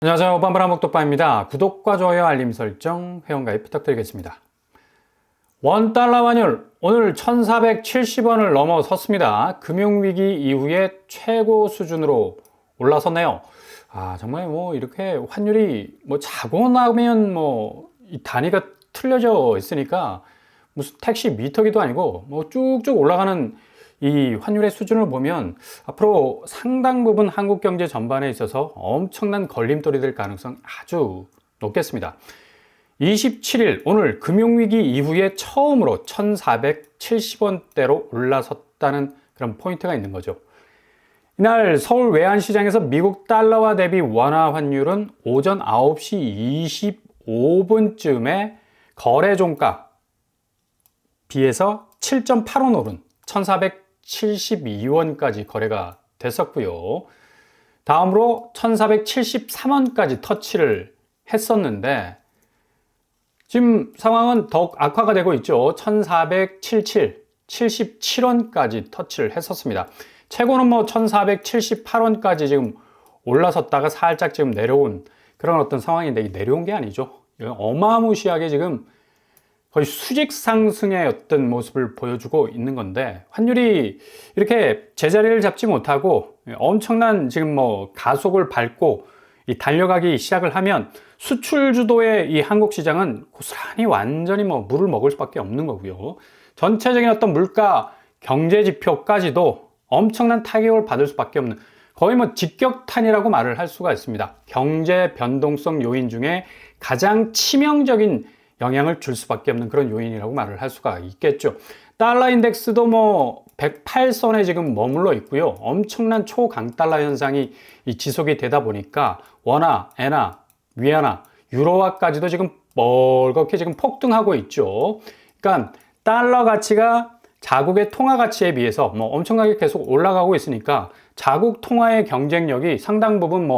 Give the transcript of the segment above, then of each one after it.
안녕하세요. 빰바람 목독바입니다. 구독과 좋아요, 알림 설정, 회원가입 부탁드리겠습니다. 원달러 환율 오늘 1470원을 넘어섰습니다. 금융위기 이후에 최고 수준으로 올라섰네요. 정말 이렇게 환율이 자고 나면 이 단위가 틀려져 있으니까 무슨 택시 미터기도 아니고 쭉쭉 올라가는 이 환율의 수준을 보면 앞으로 상당 부분 한국 경제 전반에 있어서 엄청난 걸림돌이 될 가능성 아주 높겠습니다. 27일 오늘 금융위기 이후에 처음으로 1470원대로 올라섰다는 그런 포인트가 있는 거죠. 이날 서울 외환시장에서 미국 달러화 대비 원화 환율은 오전 9시 25분쯤에 거래 종가 비해서 7.8원 오른 1472원까지 거래가 됐었고요. 다음으로 1473원까지 터치를 했었는데 지금 상황은 더욱 악화가 되고 있죠. 1477, 77원까지 터치를 했었습니다. 최고는 1478원까지 지금 올라섰다가 살짝 지금 내려온 그런 어떤 상황인데, 내려온 게 아니죠. 어마무시하게 지금 거의 수직 상승의 어떤 모습을 보여주고 있는 건데, 환율이 이렇게 제자리를 잡지 못하고 엄청난 지금 가속을 밟고 달려가기 시작을 하면 수출 주도의 이 한국 시장은 고스란히 완전히 물을 먹을 수밖에 없는 거고요. 전체적인 어떤 물가 경제 지표까지도 엄청난 타격을 받을 수밖에 없는, 거의 직격탄이라고 말을 할 수가 있습니다. 경제 변동성 요인 중에 가장 치명적인 영향을 줄 수밖에 없는 그런 요인이라고 말을 할 수가 있겠죠. 달러 인덱스도 108선에 지금 머물러 있고요. 엄청난 초강달러 현상이 지속이 되다 보니까 원화, 엔화, 위안화, 유로화까지도 지금 멀겋게 지금 폭등하고 있죠. 그러니까 달러 가치가 자국의 통화 가치에 비해서 엄청나게 계속 올라가고 있으니까 자국 통화의 경쟁력이 상당 부분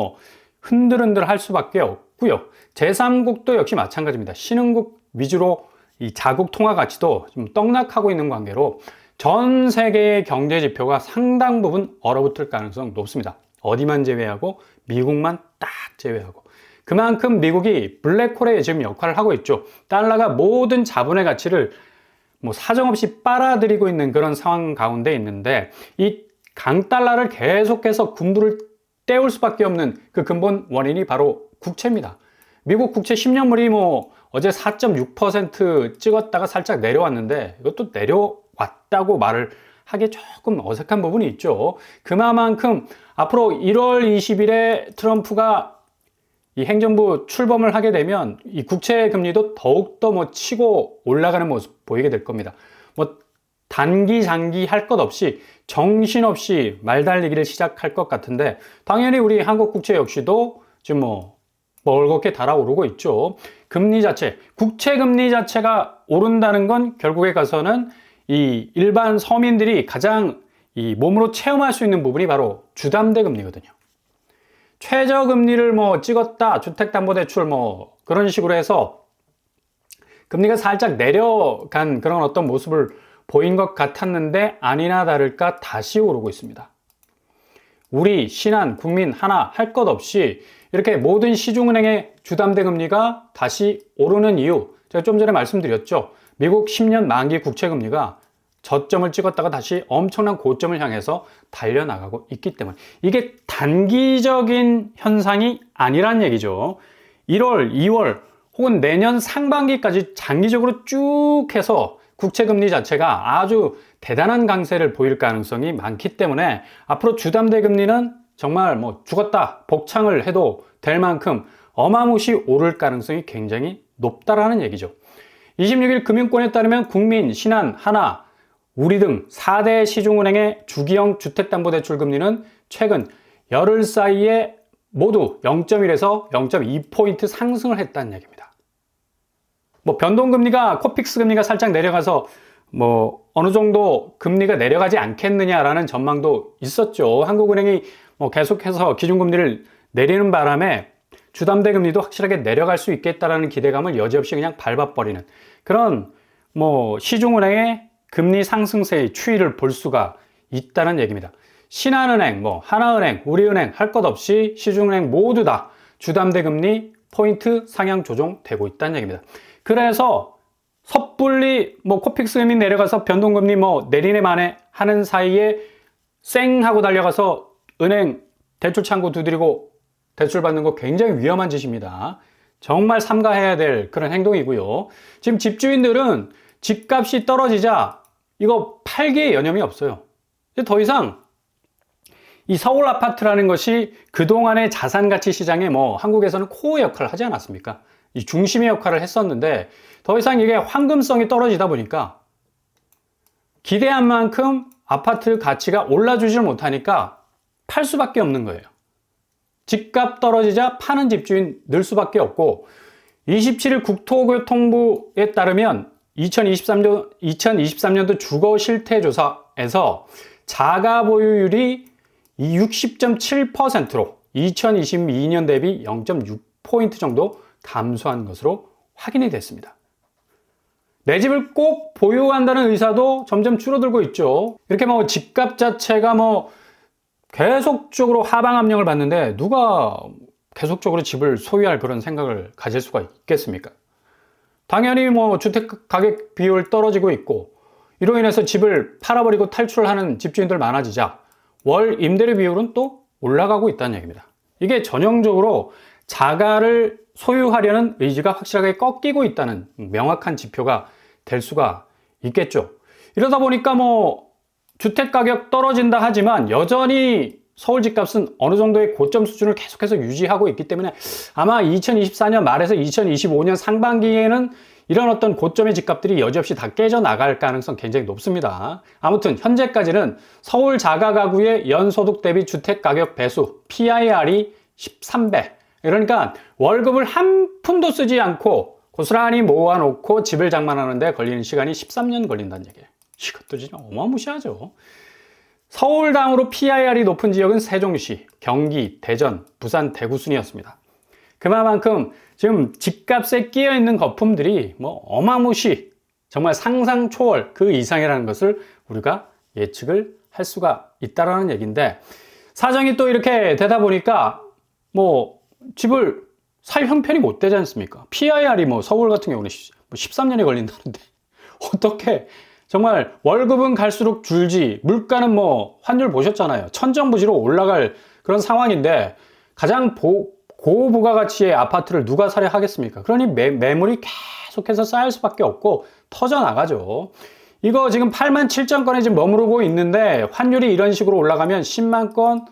흔들흔들 할 수밖에 없고요. 제3국도 역시 마찬가지입니다. 신흥국 위주로 이 자국 통화 가치도 좀 떡락하고 있는 관계로 전 세계의 경제 지표가 상당 부분 얼어붙을 가능성 높습니다. 어디만 제외하고 미국만 딱 제외하고. 그만큼 미국이 블랙홀의 지금 역할을 하고 있죠. 달러가 모든 자본의 가치를 사정없이 빨아들이고 있는 그런 상황 가운데 있는데, 이 강달러를 계속해서 군부를 때울 수밖에 없는 그 근본 원인이 바로 국채입니다. 미국 국채 10년물이 어제 4.6% 찍었다가 살짝 내려왔는데, 이것도 내려왔다고 말을 하기 조금 어색한 부분이 있죠. 그만큼 앞으로 1월 20일에 트럼프가 이 행정부 출범을 하게 되면 이 국채 금리도 더욱더 치고 올라가는 모습 보이게 될 겁니다. 단기 장기 할 것 없이 정신없이 말달리기를 시작할 것 같은데, 당연히 우리 한국 국채 역시도 지금 멀겋게 달아오르고 있죠. 금리 자체, 국채 금리 자체가 오른다는 건 결국에 가서는 이 일반 서민들이 가장 이 몸으로 체험할 수 있는 부분이 바로 주담대 금리거든요. 최저금리를 찍었다, 주택담보대출 그런 식으로 해서 금리가 살짝 내려간 그런 어떤 모습을 보인 것 같았는데, 아니나 다를까 다시 오르고 있습니다. 우리, 신한, 국민 하나 할 것 없이 이렇게 모든 시중은행의 주담대 금리가 다시 오르는 이유, 제가 좀 전에 말씀드렸죠. 미국 10년 만기 국채 금리가 저점을 찍었다가 다시 엄청난 고점을 향해서 달려나가고 있기 때문에, 이게 단기적인 현상이 아니란 얘기죠. 1월, 2월 혹은 내년 상반기까지 장기적으로 쭉 해서 국채금리 자체가 아주 대단한 강세를 보일 가능성이 많기 때문에 앞으로 주담대 금리는 정말 죽었다 복창을 해도 될 만큼 어마무시 오를 가능성이 굉장히 높다라는 얘기죠. 26일 금융권에 따르면 국민, 신한, 하나, 우리 등 4대 시중은행의 주기형 주택담보대출 금리는 최근 열흘 사이에 모두 0.1에서 0.2포인트 상승을 했다는 얘기입니다. 변동금리가, 코픽스 금리가 살짝 내려가서 어느 정도 금리가 내려가지 않겠느냐라는 전망도 있었죠. 한국은행이 계속해서 기준금리를 내리는 바람에 주담대 금리도 확실하게 내려갈 수 있겠다라는 기대감을 여지없이 그냥 밟아버리는 그런 시중은행의 금리 상승세의 추이를 볼 수가 있다는 얘기입니다. 신한은행, 하나은행, 우리은행 할 것 없이 시중은행 모두 다 주담대 금리 포인트 상향 조정되고 있다는 얘기입니다. 그래서 섣불리 코픽스 금리 내려가서 변동금리 내리네 마네 하는 사이에 쌩 하고 달려가서 은행 대출 창구 두드리고 대출 받는 거 굉장히 위험한 짓입니다. 정말 삼가해야 될 그런 행동이고요. 지금 집주인들은 집값이 떨어지자 이거 팔기에 여념이 없어요. 더 이상 이 서울 아파트라는 것이 그동안의 자산 가치 시장에 한국에서는 코어 역할을 하지 않았습니까? 이 중심의 역할을 했었는데 더 이상 이게 황금성이 떨어지다 보니까 기대한 만큼 아파트 가치가 올라주질 못하니까 팔 수밖에 없는 거예요. 집값 떨어지자 파는 집주인 늘 수밖에 없고 27일 국토교통부에 따르면 2023년도 주거 실태 조사에서 자가 보유율이 60.7%로 2022년 대비 0.6포인트 정도 감소한 것으로 확인이 됐습니다. 내 집을 꼭 보유한다는 의사도 점점 줄어들고 있죠. 이렇게 집값 자체가 계속적으로 하방 압력을 받는데 누가 계속적으로 집을 소유할 그런 생각을 가질 수가 있겠습니까? 당연히 주택 가격 비율 떨어지고 있고 이로 인해서 집을 팔아버리고 탈출하는 집주인들 많아지자 월 임대료 비율은 또 올라가고 있다는 얘기입니다. 이게 전형적으로 자가를 소유하려는 의지가 확실하게 꺾이고 있다는 명확한 지표가 될 수가 있겠죠. 이러다 보니까 주택 가격 떨어진다 하지만 여전히 서울 집값은 어느 정도의 고점 수준을 계속해서 유지하고 있기 때문에 아마 2024년 말에서 2025년 상반기에는 이런 어떤 고점의 집값들이 여지없이 다 깨져나갈 가능성 굉장히 높습니다. 아무튼 현재까지는 서울 자가 가구의 연소득 대비 주택 가격 배수 PIR이 13배. 그러니까 월급을 한 푼도 쓰지 않고 고스란히 모아놓고 집을 장만하는데 걸리는 시간이 13년 걸린다는 얘기예요. 이것도 진짜 어마무시하죠. 서울당으로 PIR이 높은 지역은 세종시, 경기, 대전, 부산, 대구 순이었습니다. 그만큼 지금 집값에 끼어있는 거품들이 어마무시, 정말 상상 초월 그 이상이라는 것을 우리가 예측을 할 수가 있다라는 얘기인데 사정이 또 이렇게 되다 보니까 집을 살 형편이 못 되지 않습니까? PIR이 서울 같은 경우는 13년이 걸린다는데 어떻게 정말 월급은 갈수록 줄지 물가는 환율 보셨잖아요. 천정부지로 올라갈 그런 상황인데 가장 고부가가치의 아파트를 누가 사려 하겠습니까? 그러니 매물이 계속해서 쌓일 수밖에 없고 터져나가죠. 이거 지금 8만 7천 건에 지금 머무르고 있는데 환율이 이런 식으로 올라가면 10만 건,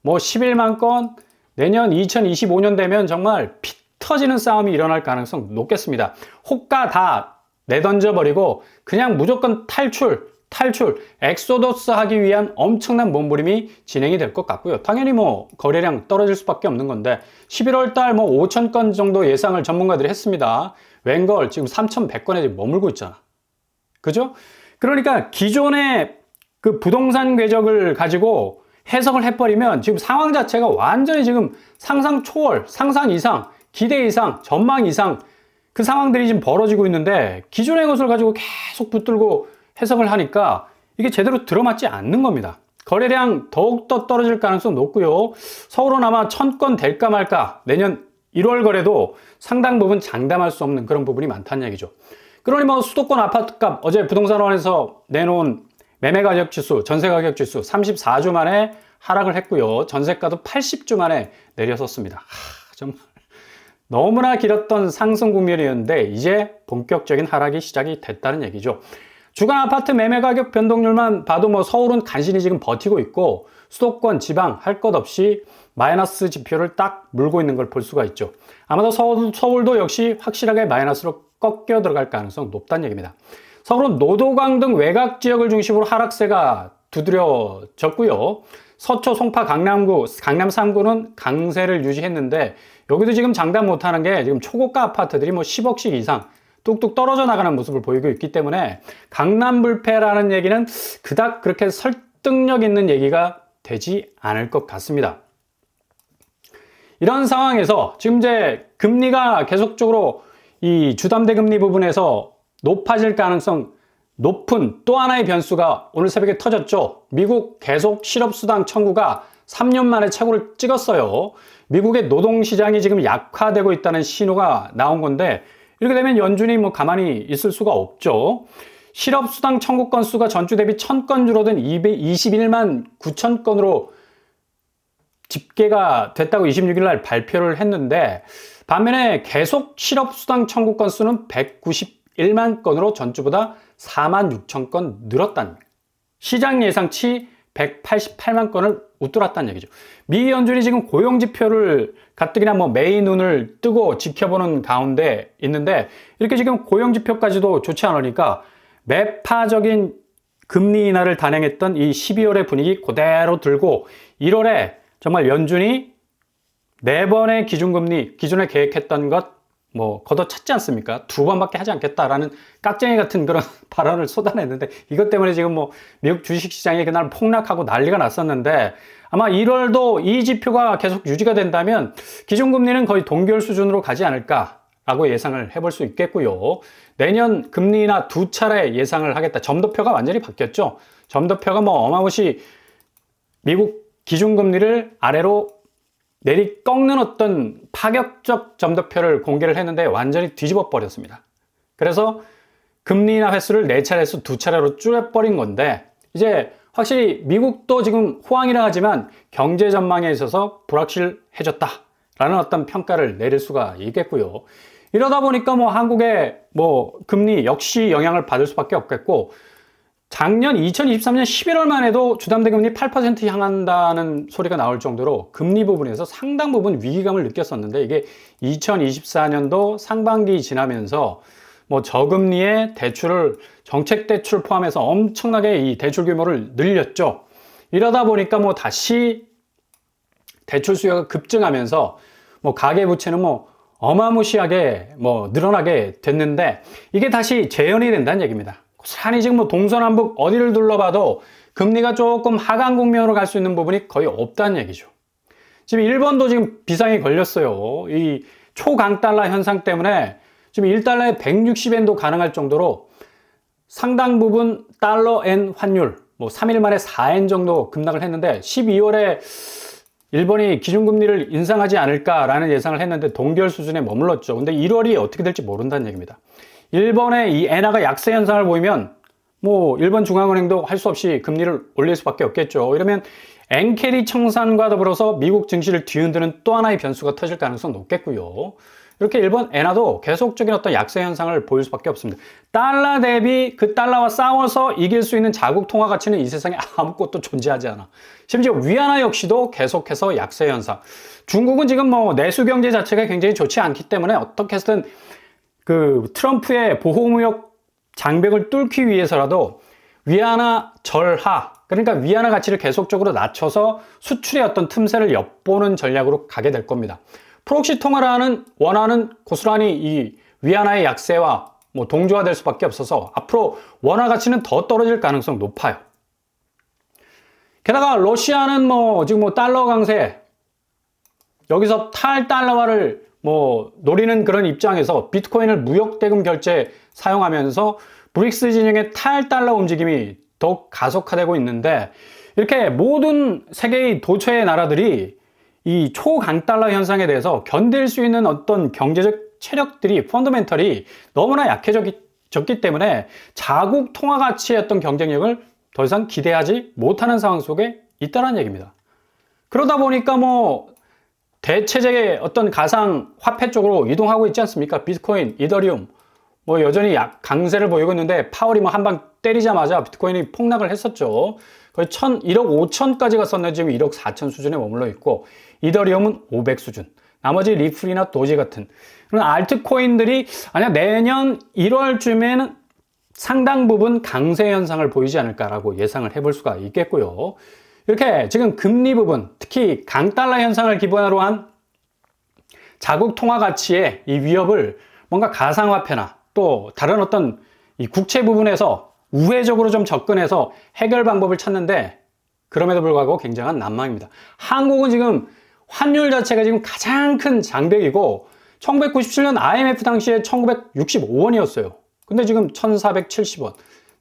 11만 건, 내년 2025년 되면 정말 피 터지는 싸움이 일어날 가능성 높겠습니다. 호가 다 내던져버리고 그냥 무조건 탈출, 엑소더스 하기 위한 엄청난 몸부림이 진행이 될 것 같고요. 당연히 거래량 떨어질 수밖에 없는 건데 11월 달 5천 건 정도 예상을 전문가들이 했습니다. 웬걸 지금 3,100건에 지금 머물고 있잖아. 그죠? 그러니까 기존의 그 부동산 궤적을 가지고 해석을 해버리면 지금 상황 자체가 완전히 지금 상상 초월, 상상 이상, 기대 이상, 전망 이상 그 상황들이 지금 벌어지고 있는데 기존의 것을 가지고 계속 붙들고 해석을 하니까 이게 제대로 들어맞지 않는 겁니다. 거래량 더욱더 떨어질 가능성 높고요. 서울은 아마 1000건 될까 말까 내년 1월 거래도 상당 부분 장담할 수 없는 그런 부분이 많다는 얘기죠. 그러니 수도권 아파트값 어제 부동산원에서 내놓은 매매가격지수, 전세가격지수 34주 만에 하락을 했고요. 전세가도 80주 만에 내려섰습니다. 정말 너무나 길었던 상승 국면이었는데 이제 본격적인 하락이 시작이 됐다는 얘기죠. 주간 아파트 매매 가격 변동률만 봐도 서울은 간신히 지금 버티고 있고 수도권, 지방 할 것 없이 마이너스 지표를 딱 물고 있는 걸 볼 수가 있죠. 아마도 서울도 역시 확실하게 마이너스로 꺾여 들어갈 가능성 높다는 얘기입니다. 서울은 노도강 등 외곽 지역을 중심으로 하락세가 두드려졌고요. 서초, 송파, 강남구, 강남 3구는 강세를 유지했는데 여기도 지금 장담 못하는 게 지금 초고가 아파트들이 10억씩 이상 뚝뚝 떨어져 나가는 모습을 보이고 있기 때문에 강남 불패라는 얘기는 그닥 그렇게 설득력 있는 얘기가 되지 않을 것 같습니다. 이런 상황에서 지금 이제 금리가 계속적으로 이 주담대 금리 부분에서 높아질 가능성 높은 또 하나의 변수가 오늘 새벽에 터졌죠. 미국 계속 실업수당 청구가 3년 만에 최고를 찍었어요. 미국의 노동시장이 지금 약화되고 있다는 신호가 나온 건데, 이렇게 되면 연준이 뭐 가만히 있을 수가 없죠. 실업수당 청구 건수가 전주 대비 1000건 줄어든 221만 9천 건으로 집계가 됐다고 26일 날 발표를 했는데, 반면에 계속 실업수당 청구 건수는 191만 건으로 전주보다 4만 6천 건 늘었다는 거예요. 시장 예상치 188만 건을 웃돌았다는 얘기죠. 미 연준이 지금 고용지표를 가뜩이나 뭐 매일 눈을 뜨고 지켜보는 가운데 있는데, 이렇게 지금 고용지표까지도 좋지 않으니까 매파적인 금리 인하를 단행했던 이 12월의 분위기 그대로 들고 1월에 정말 연준이 4번의 기준금리, 기존에 계획했던 것 뭐 걷어찼지 않습니까? 2번밖에 하지 않겠다라는 깍쟁이 같은 그런 발언을 쏟아냈는데, 이것 때문에 지금 뭐 미국 주식시장이 그날 폭락하고 난리가 났었는데, 아마 1월도 이 지표가 계속 유지가 된다면 기준금리는 거의 동결 수준으로 가지 않을까라고 예상을 해볼 수 있겠고요. 내년 금리 인하 2차례 예상을 하겠다. 점도표가 완전히 바뀌었죠. 점도표가 뭐 어마무시 미국 기준금리를 아래로 내리 꺾는 어떤 파격적 점도표를 공개를 했는데 완전히 뒤집어 버렸습니다. 그래서 금리 인하 횟수를 4차례에서 2차례로 줄여버린 건데, 이제 확실히 미국도 지금 호황이라 하지만 경제 전망에 있어서 불확실해졌다라는 어떤 평가를 내릴 수가 있겠고요. 이러다 보니까 뭐 한국의 뭐 금리 역시 영향을 받을 수밖에 없겠고, 작년 2023년 11월만 해도 주담대 금리 8% 향한다는 소리가 나올 정도로 금리 부분에서 상당 부분 위기감을 느꼈었는데, 이게 2024년도 상반기 지나면서 뭐 저금리의 대출을 정책 대출 포함해서 엄청나게 이 대출 규모를 늘렸죠. 이러다 보니까 뭐 다시 대출 수요가 급증하면서 뭐 가계 부채는 뭐 어마무시하게 뭐 늘어나게 됐는데, 이게 다시 재현이 된다는 얘기입니다. 고스란히 지금 뭐 동서남북 어디를 둘러봐도 금리가 조금 하강 국면으로 갈 수 있는 부분이 거의 없다는 얘기죠. 지금 일본도 지금 비상이 걸렸어요. 이 초강달러 현상 때문에 지금 1달러에 160엔도 가능할 정도로 상당 부분 달러엔 환율 뭐 3일 만에 4엔 정도 급락을 했는데, 12월에 일본이 기준금리를 인상하지 않을까라는 예상을 했는데 동결 수준에 머물렀죠. 근데 1월이 어떻게 될지 모른다는 얘기입니다. 일본의 이 엔화가 약세 현상을 보이면 뭐 일본 중앙은행도 할 수 없이 금리를 올릴 수밖에 없겠죠. 이러면 엔캐리 청산과 더불어서 미국 증시를 뒤흔드는 또 하나의 변수가 터질 가능성이 높겠고요. 이렇게 일본 엔화도 계속적인 어떤 약세 현상을 보일 수밖에 없습니다. 달러 대비 그 달러와 싸워서 이길 수 있는 자국 통화 가치는 이 세상에 아무것도 존재하지 않아. 심지어 위안화 역시도 계속해서 약세 현상. 중국은 지금 뭐 내수 경제 자체가 굉장히 좋지 않기 때문에 어떻게 해서든 그 트럼프의 보호무역 장벽을 뚫기 위해서라도 위안화 절하, 그러니까 위안화 가치를 계속적으로 낮춰서 수출의 어떤 틈새를 엿보는 전략으로 가게 될 겁니다. 프록시 통화라는 원화는 고스란히 이 위안화의 약세와 뭐 동조화될 수밖에 없어서 앞으로 원화 가치는 더 떨어질 가능성 높아요. 게다가 러시아는 뭐 지금 뭐 달러 강세, 여기서 탈달러화를 뭐 노리는 그런 입장에서 비트코인을 무역 대금 결제 사용하면서 브릭스 진영의 탈달러 움직임이 더욱 가속화되고 있는데, 이렇게 모든 세계의 도처의 나라들이 이 초강달러 현상에 대해서 견딜 수 있는 어떤 경제적 체력들이 펀더멘털이 너무나 약해졌기 때문에 자국 통화 가치의 어떤 경쟁력을 더 이상 기대하지 못하는 상황 속에 있다는 얘기입니다. 그러다 보니까 뭐 대체적의 어떤 가상 화폐 쪽으로 이동하고 있지 않습니까? 비트코인, 이더리움 뭐 여전히 강세를 보이고 있는데, 파월이 뭐 한 방 때리자마자 비트코인이 폭락을 했었죠. 거의 1억 5천까지 갔었는데 지금 1억 4천 수준에 머물러 있고, 이더리움은 500 수준, 나머지 리플이나 도지 같은 그런 알트코인들이 아니야 내년 1월쯤에는 상당 부분 강세 현상을 보이지 않을까라고 예상을 해볼 수가 있겠고요. 이렇게 지금 금리 부분, 특히 강달러 현상을 기반으로 한 자국 통화 가치의 이 위협을 뭔가 가상화폐나 또 다른 어떤 이 국채 부분에서 우회적으로 좀 접근해서 해결 방법을 찾는데, 그럼에도 불구하고 굉장한 난망입니다. 한국은 지금 환율 자체가 지금 가장 큰 장벽이고, 1997년 IMF 당시에 1965원이었어요. 근데 지금 1470원,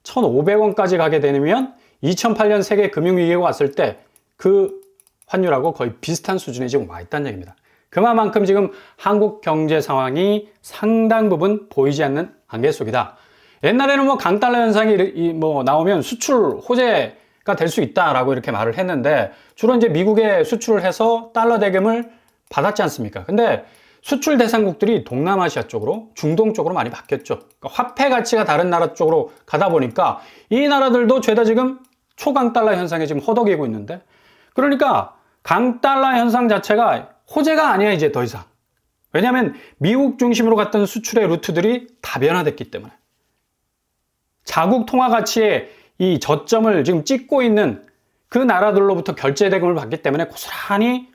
1500원까지 가게 되면 2008년 세계 금융위기가 왔을 때 그 환율하고 거의 비슷한 수준에 지금 와 있다는 얘기입니다. 그만큼 지금 한국 경제 상황이 상당 부분 보이지 않는 안개 속이다. 옛날에는 뭐 강달러 현상이 뭐 나오면 수출 호재가 될 수 있다라고 이렇게 말을 했는데 주로 이제 미국에 수출을 해서 달러 대금을 받았지 않습니까? 근데 수출 대상국들이 동남아시아 쪽으로, 중동 쪽으로 많이 바뀌었죠. 그러니까 화폐 가치가 다른 나라 쪽으로 가다 보니까 이 나라들도 죄다 지금 초강달러 현상에 지금 허덕이고 있는데, 그러니까 강달러 현상 자체가 호재가 아니야 이제 더 이상. 왜냐하면 미국 중심으로 갔던 수출의 루트들이 다 변화됐기 때문에. 자국 통화 가치의 이 저점을 지금 찍고 있는 그 나라들로부터 결제 대금을 받기 때문에 고스란히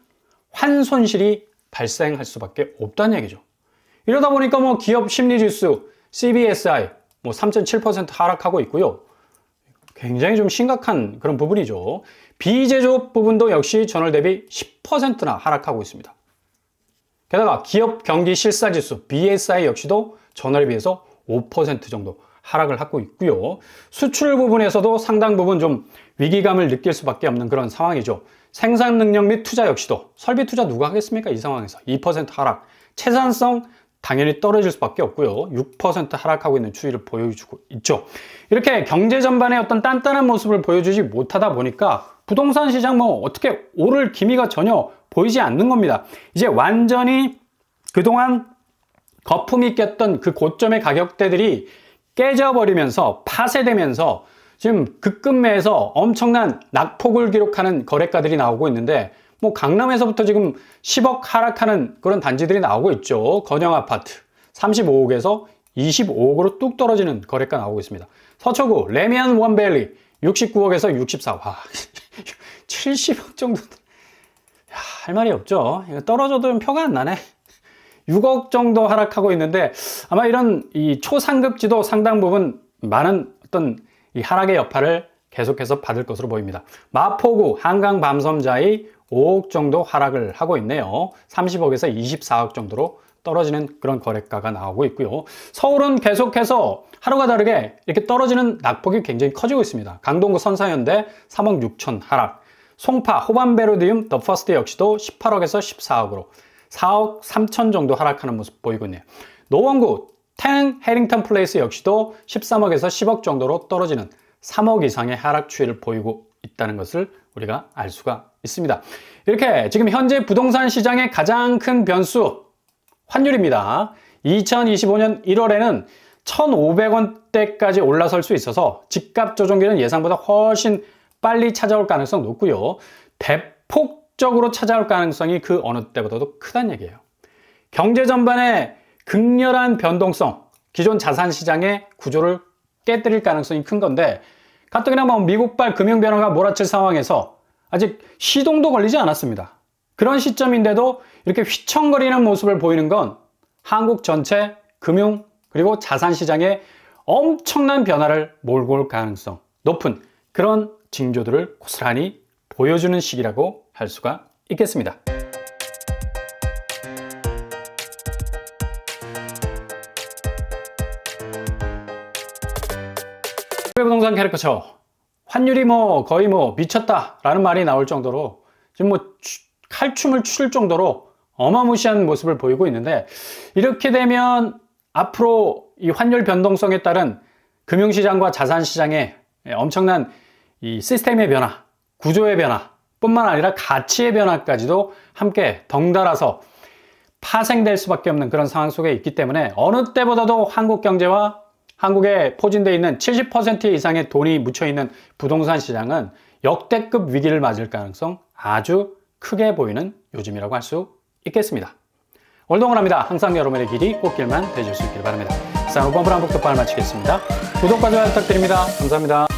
환손실이 발생할 수밖에 없다는 얘기죠. 이러다 보니까 뭐 기업 심리 지수 CBSI 뭐 3.7% 하락하고 있고요. 굉장히 좀 심각한 그런 부분이죠. 비제조업 부분도 역시 전월 대비 10%나 하락하고 있습니다. 게다가 기업 경기 실사 지수 BSI 역시도 전월에 비해서 5% 정도 하락을 하고 있고요. 수출 부분에서도 상당 부분 좀 위기감을 느낄 수밖에 없는 그런 상황이죠. 생산 능력 및 투자 역시도 설비 투자 누가 하겠습니까? 이 상황에서 2% 하락, 채산성 당연히 떨어질 수밖에 없고요. 6% 하락하고 있는 추이를 보여주고 있죠. 이렇게 경제 전반의 어떤 단단한 모습을 보여주지 못하다 보니까 부동산 시장 뭐 어떻게 오를 기미가 전혀 보이지 않는 겁니다. 이제 완전히 그동안 거품이 꼈던 그 고점의 가격대들이 깨져버리면서 파쇄되면서 지금 급급매에서 엄청난 낙폭을 기록하는 거래가들이 나오고 있는데, 뭐 강남에서부터 지금 10억 하락하는 그런 단지들이 나오고 있죠. 건영 아파트 35억에서 25억으로 뚝 떨어지는 거래가 나오고 있습니다. 서초구 레미안 원밸리 69억에서 64억. 와, 70억 정도. 할 말이 없죠. 떨어져도 표가 안 나네. 6억 정도 하락하고 있는데 아마 이런 이 초상급지도 상당 부분 많은 어떤 이 하락의 여파를 계속해서 받을 것으로 보입니다. 마포구 한강 밤섬자이 5억 정도 하락을 하고 있네요. 30억에서 24억 정도로 떨어지는 그런 거래가가 나오고 있고요. 서울은 계속해서 하루가 다르게 이렇게 떨어지는 낙폭이 굉장히 커지고 있습니다. 강동구 선사현대 3억 6천 하락, 송파 호반베르디움 더 퍼스트 역시도 18억에서 14억으로 4억 3천 정도 하락하는 모습 보이고 있네요. 노원구 탱 해링턴 플레이스 역시도 13억에서 10억 정도로 떨어지는 3억 이상의 하락 추이를 보이고 있다는 것을 우리가 알 수가 있습니다. 이렇게 지금 현재 부동산 시장의 가장 큰 변수 환율입니다. 2025년 1월에는 1,500원대까지 올라설 수 있어서 집값 조정기는 예상보다 훨씬 빨리 찾아올 가능성 높고요. 대폭적으로 찾아올 가능성이 그 어느 때보다도 크다는 얘기예요. 경제 전반의 극렬한 변동성, 기존 자산 시장의 구조를 깨뜨릴 가능성이 큰 건데, 가뜩이나 뭐 미국발 금융 변화가 몰아칠 상황에서 아직 시동도 걸리지 않았습니다. 그런 시점인데도 이렇게 휘청거리는 모습을 보이는 건 한국 전체 금융 그리고 자산 시장에 엄청난 변화를 몰고 올 가능성 높은 그런 징조들을 고스란히 보여주는 시기라고 할 수가 있겠습니다. 부동산 캐릭터처 환율이 뭐 거의 뭐 미쳤다라는 말이 나올 정도로 지금 뭐 칼춤을 출 정도로 어마무시한 모습을 보이고 있는데, 이렇게 되면 앞으로 이 환율 변동성에 따른 금융시장과 자산시장의 엄청난 이 시스템의 변화, 구조의 변화 뿐만 아니라 가치의 변화까지도 함께 덩달아서 파생될 수밖에 없는 그런 상황 속에 있기 때문에 어느 때보다도 한국 경제와 한국에 포진되어 있는 70% 이상의 돈이 묻혀있는 부동산 시장은 역대급 위기를 맞을 가능성 아주 크게 보이는 요즘이라고 할 수 있겠습니다. 오늘도 응원합니다. 항상 여러분의 길이 꽃길만 되실 수 있기를 바랍니다. 이상 5번 불안복덕방을 마치겠습니다. 구독과 좋아요 부탁드립니다. 감사합니다.